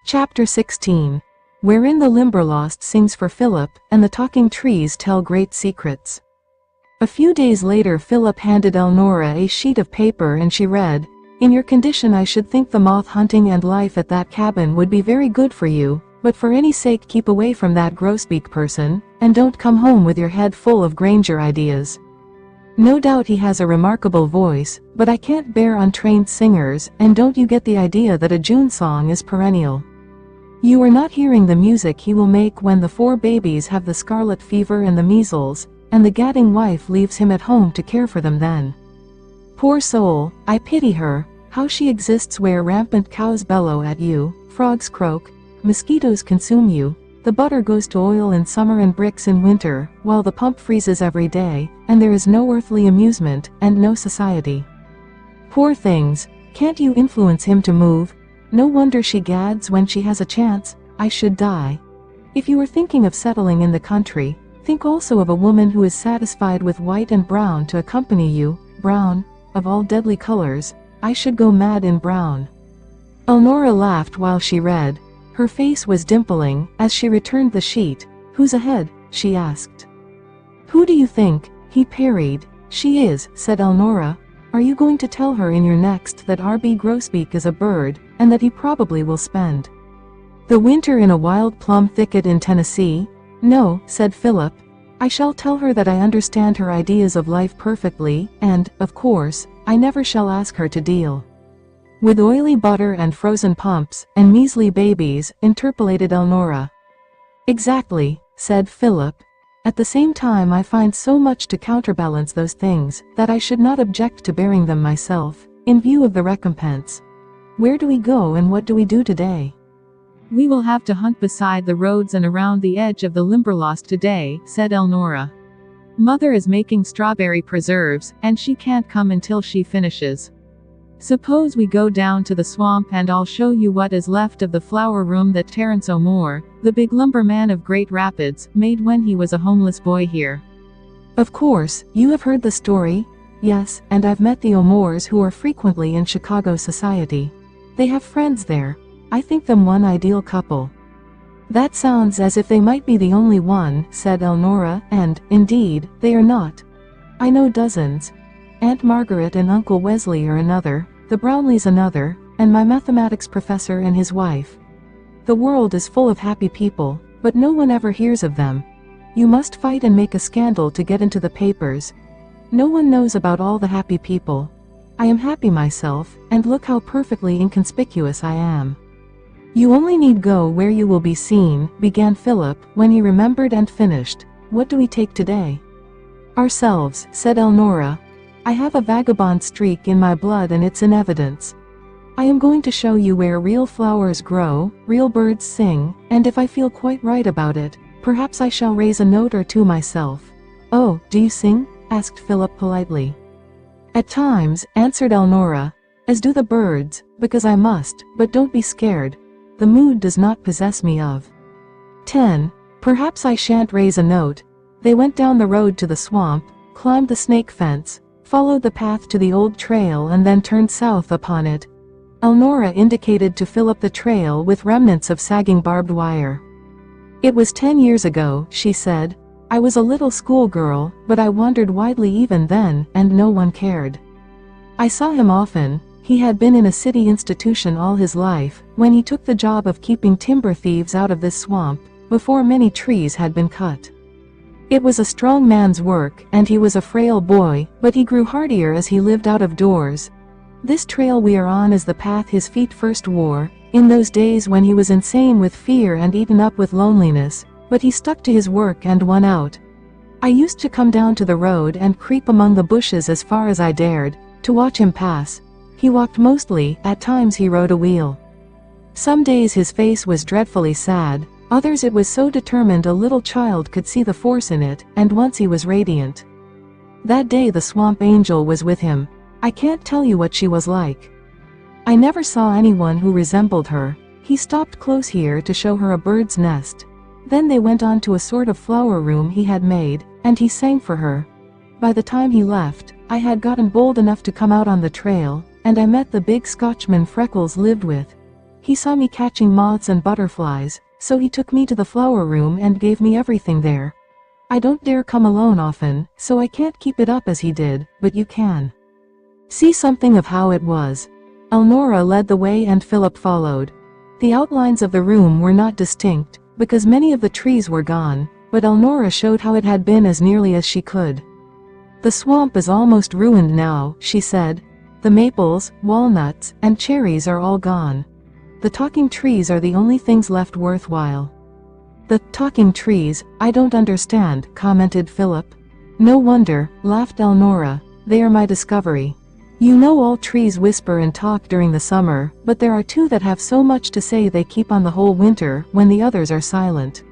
Chapter 16, wherein the Limberlost sings for Philip, and the talking trees tell great secrets. A few days later Philip handed Elnora a sheet of paper and she read, "In your condition I should think the moth hunting and life at that cabin would be very good for you, but for any sake keep away from that grosbeak person, and don't come home with your head full of Granger ideas. No doubt he has a remarkable voice, but I can't bear untrained singers, and don't you get the idea that a June song is perennial? You are not hearing the music he will make when the 4 babies have the scarlet fever and the measles, and the gadding wife leaves him at home to care for them then. Poor soul, I pity her, how she exists where rampant cows bellow at you, frogs croak, mosquitoes consume you, the butter goes to oil in summer and bricks in winter, while the pump freezes every day, and there is no earthly amusement, and no society. Poor things, can't you influence him to move? No wonder she gads when she has a chance. I should die. If you are thinking of settling in the country, think also of a woman who is satisfied with white and brown to accompany you, brown, of all deadly colors. I should go mad in brown." Elnora laughed while she read. Her face was dimpling as she returned the sheet. "Who's ahead?" she asked. "Who do you think?" he parried. "She is," said Elnora. "Are you going to tell her in your next that R.B. Grosbeak is a bird, and that he probably will spend the winter in a wild plum thicket in Tennessee?" "No," said Philip. "I shall tell her that I understand her ideas of life perfectly, and, of course, I never shall ask her to deal with oily butter and frozen pumps, and measly babies," interpolated Elnora. "Exactly," said Philip. "At the same time I find so much to counterbalance those things, that I should not object to bearing them myself, in view of the recompense. Where do we go and what do we do today?" "We will have to hunt beside the roads and around the edge of the Limberlost today," said Elnora. "Mother is making strawberry preserves, and she can't come until she finishes. Suppose we go down to the swamp and I'll show you what is left of the flower room that Terence O'More, the big lumberman of Great Rapids, made when he was a homeless boy here." "Of course, you have heard the story?" "Yes, and I've met the O'Mores who are frequently in Chicago society. They have friends there. I think them one ideal couple." "That sounds as if they might be the only one," said Elnora, "and, indeed, they are not. I know dozens. Aunt Margaret and Uncle Wesley are another, the Brownleys another, and my mathematics professor and his wife. The world is full of happy people, but no one ever hears of them. You must fight and make a scandal to get into the papers. No one knows about all the happy people. I am happy myself, and look how perfectly inconspicuous I am." "You only need go where you will be seen," began Philip, when he remembered and finished. "What do we take today?" "Ourselves," said Elnora. "I have a vagabond streak in my blood and it's in evidence. I am going to show you where real flowers grow, real birds sing, and if I feel quite right about it, perhaps I shall raise a note or two myself." "Oh, do you sing?" asked Philip politely. "At times," answered Elnora, "as do the birds, because I must, but don't be scared. The mood does not possess me of 10. Perhaps I shan't raise a note." They went down the road to the swamp, climbed the snake fence, followed the path to the old trail and then turned south upon it. Elnora indicated to Philip the trail with remnants of sagging barbed wire. "It was 10 years ago," she said. "I was a little schoolgirl, but I wandered widely even then, and no one cared. I saw him often. He had been in a city institution all his life, when he took the job of keeping timber thieves out of this swamp, before many trees had been cut. It was a strong man's work, and he was a frail boy, but he grew hardier as he lived out of doors. This trail we are on is the path his feet first wore, in those days when he was insane with fear and eaten up with loneliness, but he stuck to his work and won out. I used to come down to the road and creep among the bushes as far as I dared, to watch him pass. He walked mostly, at times he rode a wheel. Some days his face was dreadfully sad, others it was so determined a little child could see the force in it, and once he was radiant. That day the swamp angel was with him. I can't tell you what she was like. I never saw anyone who resembled her. He stopped close here to show her a bird's nest. Then they went on to a sort of flower room he had made, and he sang for her. By the time he left, I had gotten bold enough to come out on the trail, and I met the big Scotchman Freckles lived with. He saw me catching moths and butterflies, so he took me to the flower room and gave me everything there. I don't dare come alone often, so I can't keep it up as he did, but you can see something of how it was. Elnora led the way and Philip followed. The outlines of the room were not distinct, because many of the trees were gone, but Elnora showed how it had been as nearly as she could. The swamp is almost ruined now, she said. The maples, walnuts, and cherries are all gone. The talking trees are the only things left worthwhile. The talking trees, I don't understand, commented Philip. No wonder, laughed Elnora, they are my discovery. You know all trees whisper and talk during the summer, but there are two that have so much to say they keep on the whole winter when the others are silent.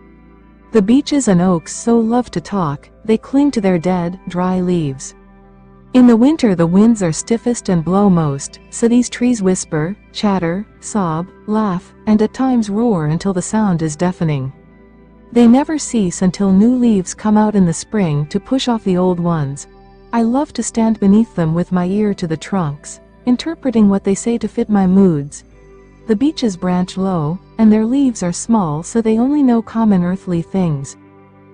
The beeches and oaks so love to talk, they cling to their dead, dry leaves. In the winter the winds are stiffest and blow most, so these trees whisper, chatter, sob, laugh, and at times roar until the sound is deafening. They never cease until new leaves come out in the spring to push off the old ones. I love to stand beneath them with my ear to the trunks, interpreting what they say to fit my moods. The beeches branch low, and their leaves are small so they only know common earthly things.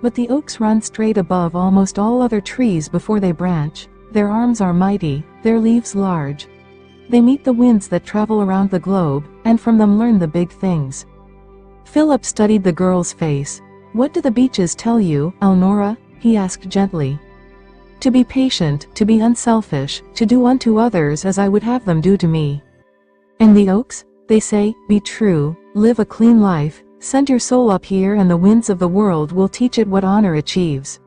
But the oaks run straight above almost all other trees before they branch, their arms are mighty, their leaves large. They meet the winds that travel around the globe, and from them learn the big things. Philip studied the girl's face. What do the beeches tell you, Elnora? He asked gently. To be patient, to be unselfish, to do unto others as I would have them do to me. And the oaks? They say, be true, live a clean life, send your soul up here and the winds of the world will teach it what honor achieves.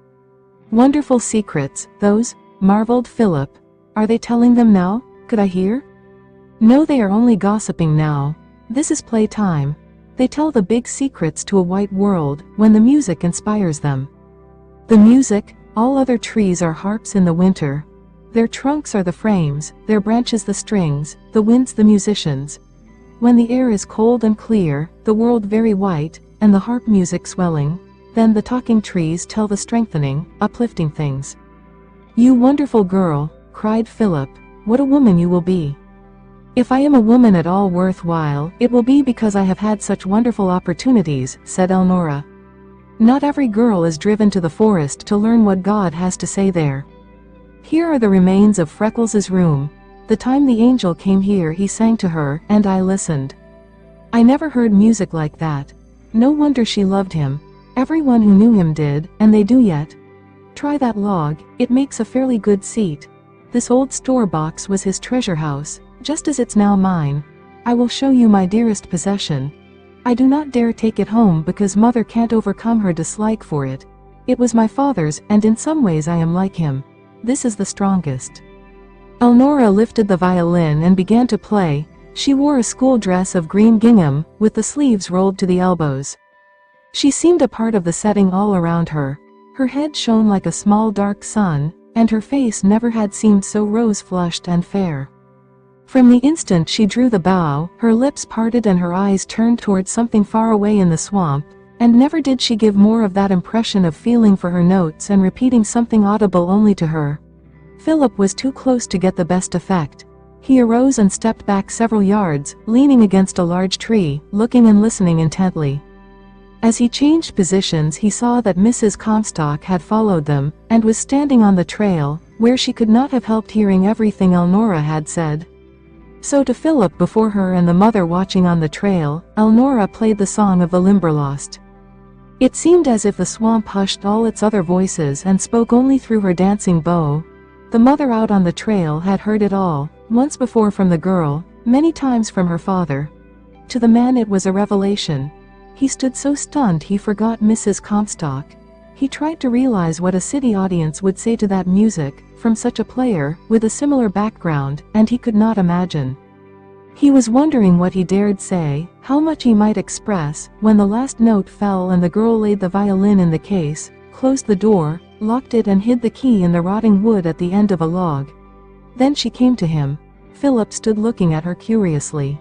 Wonderful secrets, those, marveled Philip. Are they telling them now? Could I hear? No, they are only gossiping now. This is playtime. They tell the big secrets to a white world, when the music inspires them. The music? All other trees are harps in the winter. Their trunks are the frames, their branches the strings, the winds the musicians. When the air is cold and clear, the world very white, and the harp music swelling, then the talking trees tell the strengthening, uplifting things. You wonderful girl, cried Philip, what a woman you will be. If I am a woman at all worthwhile, it will be because I have had such wonderful opportunities, said Elnora. Not every girl is driven to the forest to learn what God has to say there. Here are the remains of Freckles' room. The time the angel came here he sang to her, and I listened. I never heard music like that. No wonder she loved him. Everyone who knew him did, and they do yet. Try that log, it makes a fairly good seat. This old store box was his treasure house, just as it's now mine. I will show you my dearest possession. I do not dare take it home because mother can't overcome her dislike for it. It was my father's, and in some ways I am like him. This is the strongest. Elnora lifted the violin and began to play. She wore a school dress of green gingham, with the sleeves rolled to the elbows. She seemed a part of the setting all around her. Her head shone like a small dark sun, and her face never had seemed so rose-flushed and fair. From the instant she drew the bow, her lips parted and her eyes turned towards something far away in the swamp, and never did she give more of that impression of feeling for her notes and repeating something audible only to her. Philip was too close to get the best effect. He arose and stepped back several yards, leaning against a large tree, looking and listening intently. As he changed positions he saw that Mrs. Comstock had followed them, and was standing on the trail, where she could not have helped hearing everything Elnora had said. So to Philip before her and the mother watching on the trail, Elnora played the song of the Limberlost. It seemed as if the swamp hushed all its other voices and spoke only through her dancing bow. The mother out on the trail had heard it all, once before from the girl, many times from her father. To the man it was a revelation. He stood so stunned he forgot Mrs. Comstock. He tried to realize what a city audience would say to that music, from such a player, with a similar background, and he could not imagine. He was wondering what he dared say, how much he might express, when the last note fell and the girl laid the violin in the case, closed the door, locked it and hid the key in the rotting wood at the end of a log. Then she came to him. Philip stood looking at her curiously.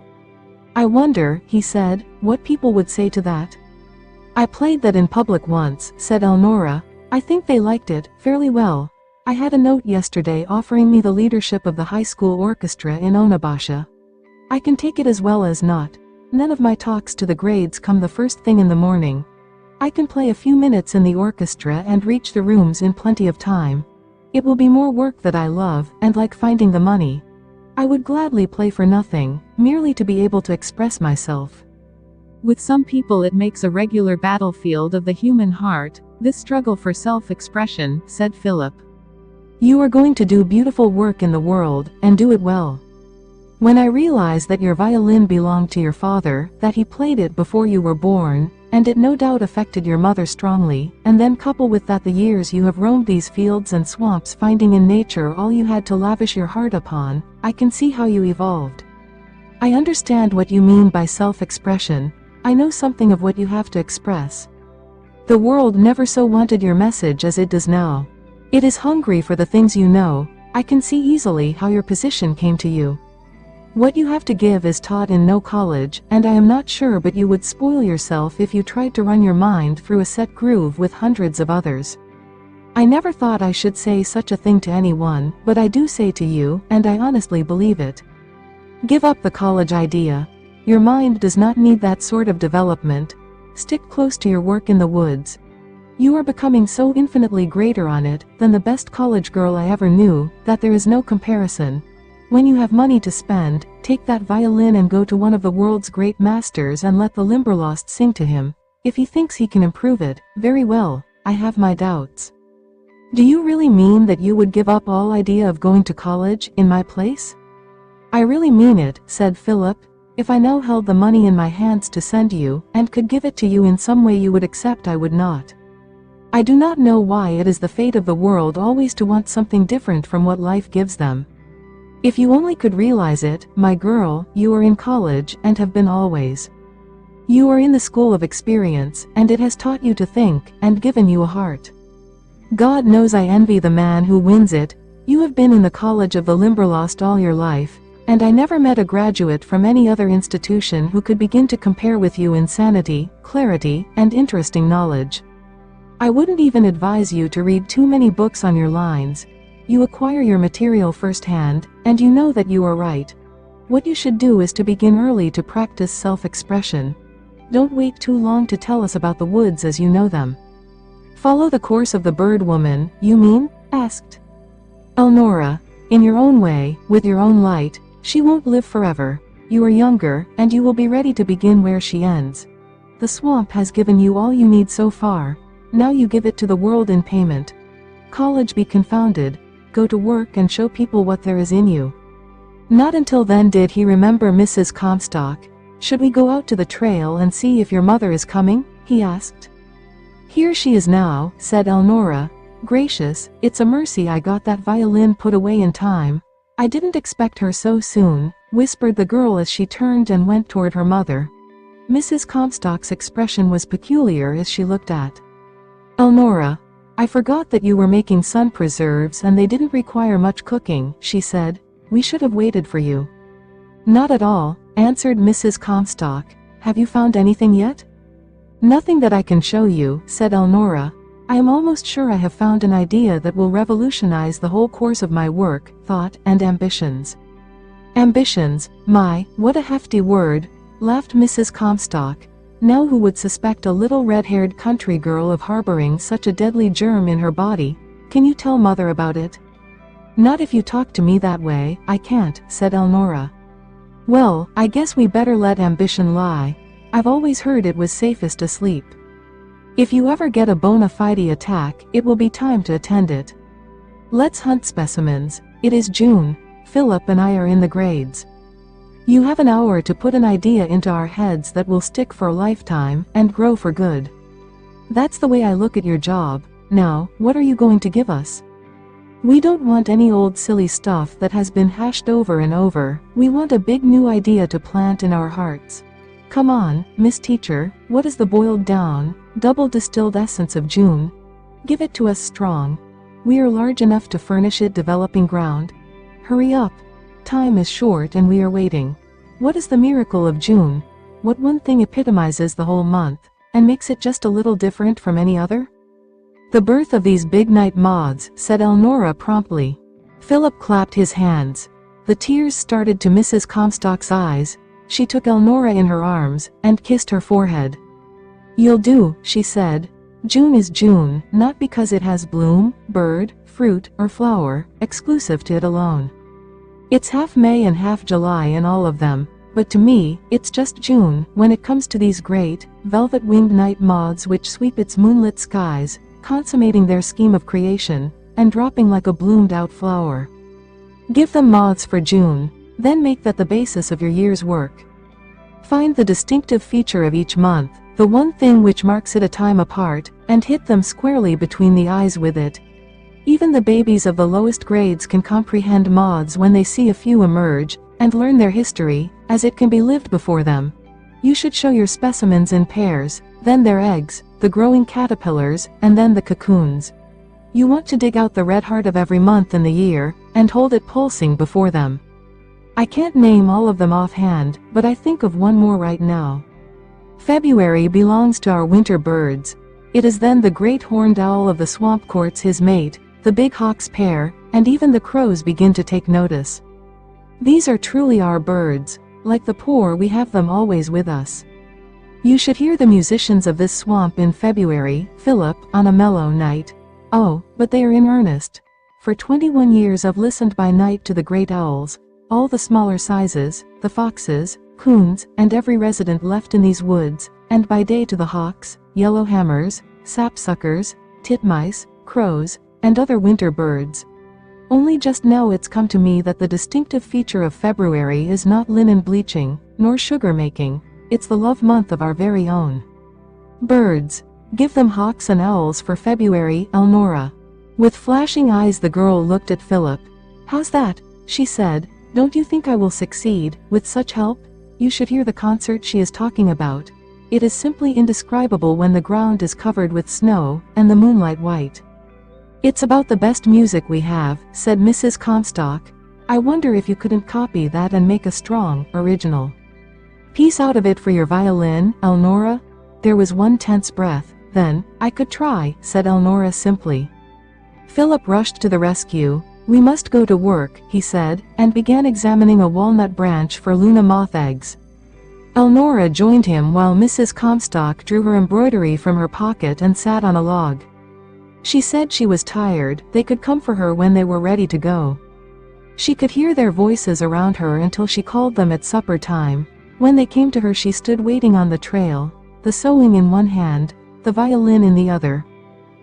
I wonder, he said, what people would say to that. I played that in public once, said Elnora. I think they liked it, fairly well. I had a note yesterday offering me the leadership of the high school orchestra in Onabasha. I can take it as well as not. None of my talks to the grades come the first thing in the morning. I can play a few minutes in the orchestra and reach the rooms in plenty of time. It will be more work that I love and like finding the money. I would gladly play for nothing, merely to be able to express myself. With some people it makes a regular battlefield of the human heart, this struggle for self-expression, said Philip. You are going to do beautiful work in the world, and do it well. When I realized that your violin belonged to your father, that he played it before you were born, and it no doubt affected your mother strongly, and then couple with that the years you have roamed these fields and swamps finding in nature all you had to lavish your heart upon, I can see how you evolved. I understand what you mean by self-expression. I know something of what you have to express. The world never so wanted your message as it does now. It is hungry for the things you know. I can see easily how your position came to you. What you have to give is taught in no college, and I am not sure but you would spoil yourself if you tried to run your mind through a set groove with hundreds of others. I never thought I should say such a thing to anyone, but I do say to you, and I honestly believe it. Give up the college idea. Your mind does not need that sort of development. Stick close to your work in the woods. You are becoming so infinitely greater on it than the best college girl I ever knew, that there is no comparison. When you have money to spend, take that violin and go to one of the world's great masters and let the Limberlost sing to him. If he thinks he can improve it, very well, I have my doubts. Do you really mean that you would give up all idea of going to college, in my place? I really mean it, said Philip. If I now held the money in my hands to send you, and could give it to you in some way you would accept, I would not. I do not know why it is the fate of the world always to want something different from what life gives them. If you only could realize it, my girl, you are in college, and have been always. You are in the school of experience, and it has taught you to think, and given you a heart. God knows I envy the man who wins it. You have been in the college of the Limberlost all your life, and I never met a graduate from any other institution who could begin to compare with you in sanity, clarity, and interesting knowledge. I wouldn't even advise you to read too many books on your lines. You acquire your material firsthand, and you know that you are right. What you should do is to begin early to practice self-expression. Don't wait too long to tell us about the woods as you know them. Follow the course of the bird woman, you mean? Asked Elnora. In your own way, with your own light. She won't live forever. You are younger, and you will be ready to begin where she ends. The swamp has given you all you need so far. Now you give it to the world in payment. College be confounded. Go to work and show people what there is in you. Not until then did he remember Mrs. Comstock. Should we go out to the trail and see if your mother is coming? He asked. Here she is now, said Elnora. Gracious, it's a mercy I got that violin put away in time. I didn't expect her so soon, whispered the girl as she turned and went toward her mother. Mrs. Comstock's expression was peculiar as she looked at Elnora. I forgot that you were making sun preserves and they didn't require much cooking, she said. We should have waited for you. Not at all, answered Mrs. Comstock. Have you found anything yet? Nothing that I can show you, said Elnora. I am almost sure I have found an idea that will revolutionize the whole course of my work, thought, and ambitions. Ambitions, my, what a hefty word, laughed Mrs. Comstock. Now who would suspect a little red-haired country girl of harboring such a deadly germ in her body? Can you tell mother about it? Not if you talk to me that way, I can't, said Elnora. Well, I guess we better let ambition lie. I've always heard it was safest asleep. If you ever get a bona fide attack, it will be time to attend it. Let's hunt specimens. It is June. Philip and I are in the grades. You have an hour to put an idea into our heads that will stick for a lifetime and grow for good. That's the way I look at your job. Now, what are you going to give us? We don't want any old silly stuff that has been hashed over and over. We want a big new idea to plant in our hearts. Come on, Miss Teacher, what is the boiled down, double distilled essence of June? Give it to us strong. We are large enough to furnish it developing ground. Hurry up. Time is short and we are waiting. What is the miracle of June? What one thing epitomizes the whole month, and makes it just a little different from any other? The birth of these big night moths, said Elnora promptly. Philip clapped his hands. The tears started to Mrs. Comstock's eyes. She took Elnora in her arms, and kissed her forehead. "You'll do," she said. "June is June, not because it has bloom, bird, fruit, or flower, exclusive to it alone. It's half May and half July in all of them, but to me, it's just June, when it comes to these great, velvet-winged night moths which sweep its moonlit skies, consummating their scheme of creation, and dropping like a bloomed-out flower. Give them moths for June, then make that the basis of your year's work. Find the distinctive feature of each month, the one thing which marks it a time apart, and hit them squarely between the eyes with it. Even the babies of the lowest grades can comprehend moths when they see a few emerge, and learn their history, as it can be lived before them. You should show your specimens in pairs, then their eggs, the growing caterpillars, and then the cocoons. You want to dig out the red heart of every month in the year, and hold it pulsing before them. I can't name all of them offhand, but I think of one more right now. February belongs to our winter birds. It is then the great horned owl of the swamp courts his mate, the big hawk's pair, and even the crows begin to take notice. These are truly our birds. Like the poor, we have them always with us. You should hear the musicians of this swamp in February, Philip, on a mellow night. Oh, but they are in earnest. For 21 years I've listened by night to the great owls, all the smaller sizes, the foxes, coons, and every resident left in these woods, and by day to the hawks, yellowhammers, sapsuckers, titmice, crows, and other winter birds. Only just now it's come to me that the distinctive feature of February is not linen bleaching, nor sugar making, it's the love month of our very own. Birds. Give them hawks and owls for February, Elnora. With flashing eyes the girl looked at Philip. How's that? She said. Don't you think I will succeed, with such help? You should hear the concert she is talking about. It is simply indescribable when the ground is covered with snow, and the moonlight white. It's about the best music we have, said Mrs. Comstock. I wonder if you couldn't copy that and make a strong, original piece out of it for your violin, Elnora? There was one tense breath. Then, I could try, said Elnora simply. Philip rushed to the rescue. We must go to work, he said, and began examining a walnut branch for Luna moth eggs. Elnora joined him while Mrs. Comstock drew her embroidery from her pocket and sat on a log. She said she was tired, they could come for her when they were ready to go. She could hear their voices around her until she called them at supper time. When they came to her she stood waiting on the trail, the sewing in one hand, the violin in the other.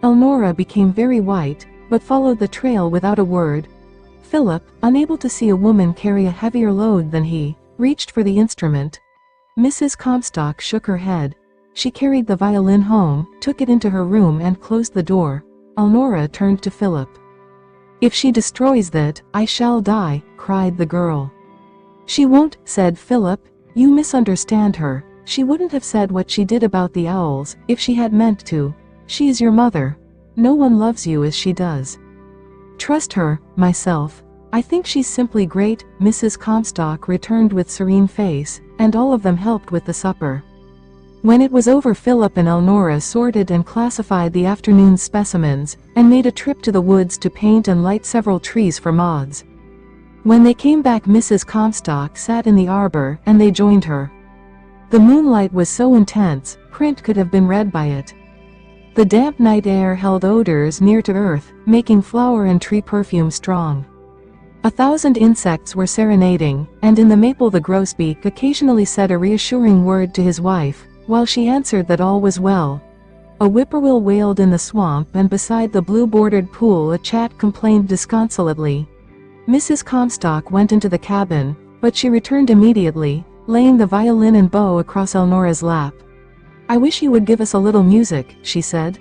Elnora became very white, but followed the trail without a word. Philip, unable to see a woman carry a heavier load than he, reached for the instrument. Mrs. Comstock shook her head. She carried the violin home, took it into her room and closed the door. Elnora turned to Philip. If she destroys that, I shall die, cried the girl. She won't, said Philip. You misunderstand her. She wouldn't have said what she did about the owls, if she had meant to. She is your mother. No one loves you as she does. Trust her, myself. I think she's simply great, Mrs. Comstock returned with serene face, and all of them helped with the supper. When it was over Philip and Elnora sorted and classified the afternoon's specimens, and made a trip to the woods to paint and light several trees for moths. When they came back Mrs. Comstock sat in the arbor, and they joined her. The moonlight was so intense, print could have been read by it. The damp night air held odors near to earth, making flower and tree perfume strong. 1,000 insects were serenading, and in the maple the grosbeak occasionally said a reassuring word to his wife, while she answered that all was well. A whippoorwill wailed in the swamp, and beside the blue-bordered pool a chat complained disconsolately. Mrs. Comstock went into the cabin, but she returned immediately, laying the violin and bow across Elnora's lap. I wish you would give us a little music, she said.